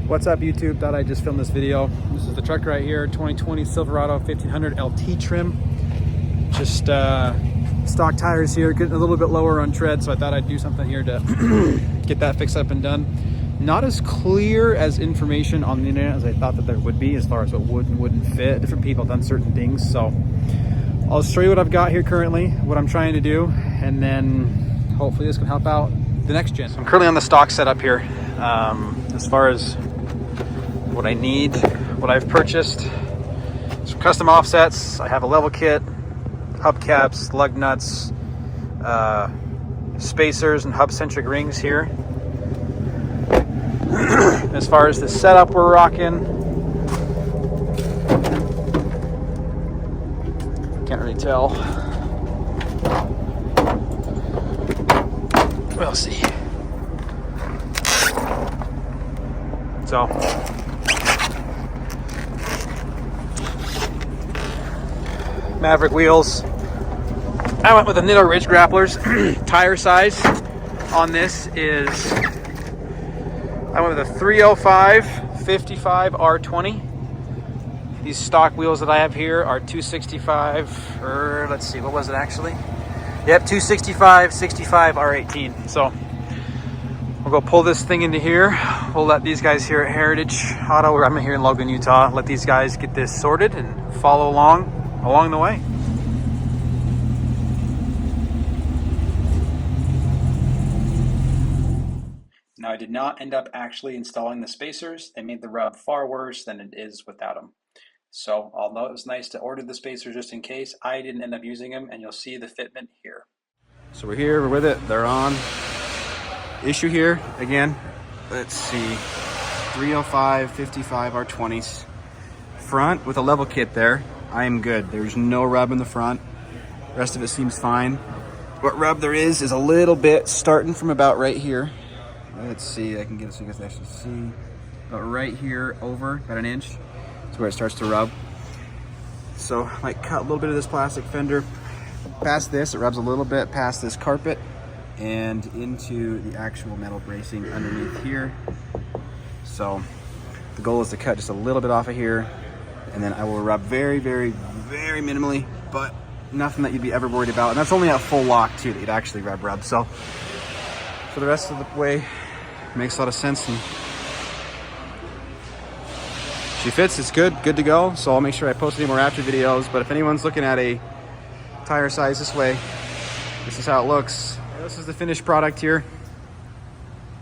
What's up YouTube? Thought I'd just film this video. This is the truck right here, 2020 Silverado 1500 LT trim. Just stock tires here, getting a little bit lower on tread, so I thought I'd do something here to get that fixed up and done. Not as clear as information on the internet as I thought that there would be as far as what would and wouldn't fit. Different people have done certain things, so I'll show you what I've got here currently, what I'm trying to do, and then hopefully this can help out the next gen. So I'm currently on the stock setup here. As far as what I need, what I've purchased, some custom offsets. I have a level kit, hubcaps, lug nuts, spacers, and hub-centric rings here. As far as the setup we're rocking, can't really tell. We'll see. So, Maverick wheels. I went with the Nitto Ridge grapplers. Tire size on this is, I went with a 305 55 R20. These stock wheels that I have here are 265, or let's see, what was it actually? Yep, 265 65 R18. So we'll go pull this thing into here. We'll let these guys here at Heritage Auto, I'm here in Logan, Utah, let these guys get this sorted and follow along the way. Now, I did not end up actually installing the spacers. They made the rub far worse than it is without them. So, although it was nice to order the spacers just in case, I didn't end up using them, and you'll see the fitment here. So we're here, we're with it, they're on. Issue here, again, let's see, 305 55 R20s. Front with a level kit there, I am good. There's no rub in the front. The rest of it seems fine. What rub there is a little bit starting from about right here. Let's see, I can get it so you guys actually see. About right here over, about an inch. That's where it starts to rub. So I might cut a little bit of this plastic fender. Past this, it rubs a little bit past this carpet and into the actual metal bracing underneath here. So the goal is to cut just a little bit off of here, and then I will rub very, very, very minimally, but nothing that you'd be ever worried about. And that's only at full lock too that you'd actually rub. So for the rest of the way, it makes a lot of sense. And she fits, it's good to go. So I'll make sure I post any more after videos, but if anyone's looking at a tire size this way, this is how it looks. This is the finished product here.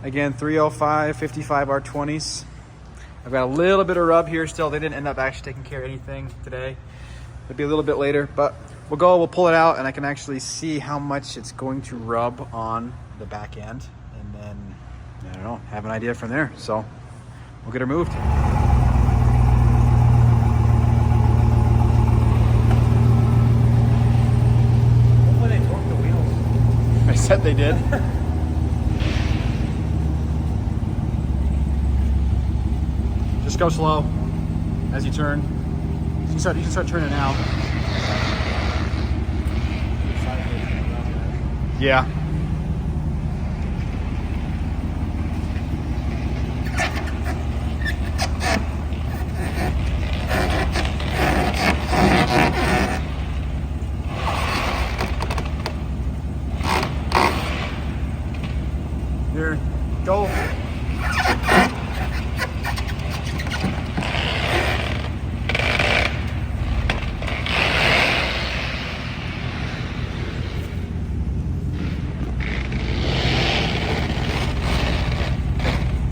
Again, 305 55 R20s. I've got a little bit of rub here still. They didn't end up actually taking care of anything today. It'll be a little bit later, but we'll pull it out, and I can actually see how much it's going to rub on the back end, and then, I don't know, have an idea from there. So we'll get her moved. Hopefully they torqued the wheels. I said they did. Just go slow as you turn. You can start turning now. Yeah. Here, go.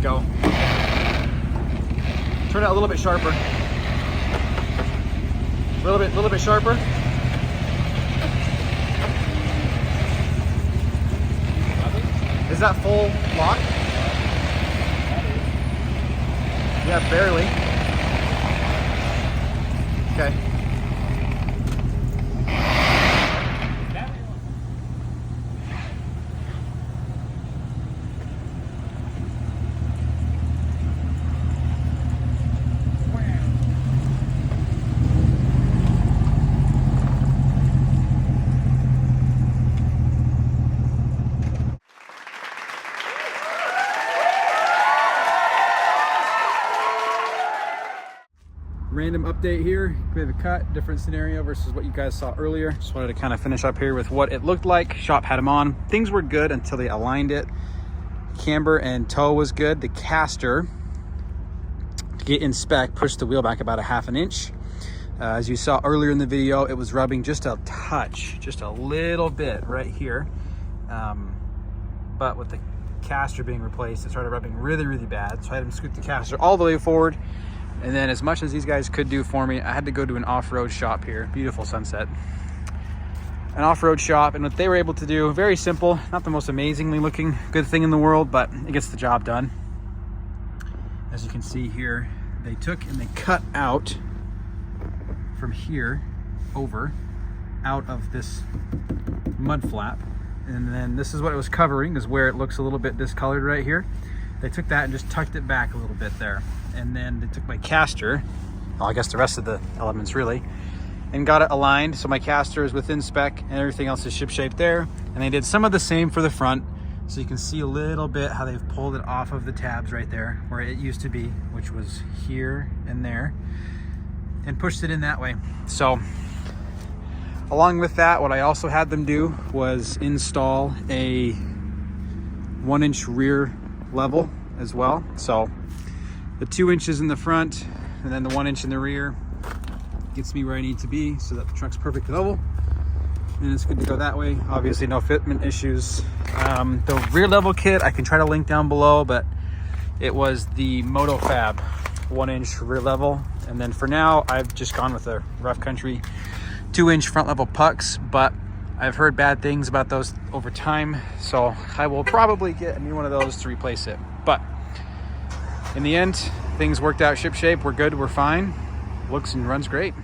Go. Turn it a little bit sharper. A little bit sharper. Is that full lock? Yeah, barely. Okay. random update here. We have a cut, different scenario versus what you guys saw earlier. Just wanted to kind of finish up here with what it looked like. Shop had them on. Things were good until they aligned it. Camber and toe was good. The caster, to get in spec, pushed the wheel back about 1/2 inch. As you saw earlier in the video, it was rubbing just a touch, just a little bit right here. But with the caster being replaced, it started rubbing really, really bad. So I had him scoot the caster all the way forward. And then as much as these guys could do for me, I had to go to an off-road shop here. Beautiful sunset. An off-road shop, and what they were able to do, very simple, not the most amazingly looking good thing in the world, but it gets the job done. As you can see here, they took and they cut out from here over out of this mud flap, and then this is what it was covering, is where it looks a little bit discolored right here. They took that and just tucked it back a little bit there, and then they took my caster, well, I guess the rest of the elements really, and got it aligned so my caster is within spec and everything else is ship shape there. And they did some of the same for the front, so you can see a little bit how they've pulled it off of the tabs right there where it used to be, which was here and there, and pushed it in that way. So along with that, what I also had them do was install a 1-inch rear level as well. So the 2 inches in the front and then the 1 inch in the rear gets me where I need to be so that the truck's perfect level, and it's good to go that way. Obviously no fitment issues. The rear level kit I can try to link down below, but it was the MotoFab 1-inch rear level. And then for now, I've just gone with a Rough Country 2-inch front level pucks, but I've heard bad things about those over time, so I will probably get a new one of those to replace it. But in the end, things worked out ship shape. We're good, we're fine. Looks and runs great.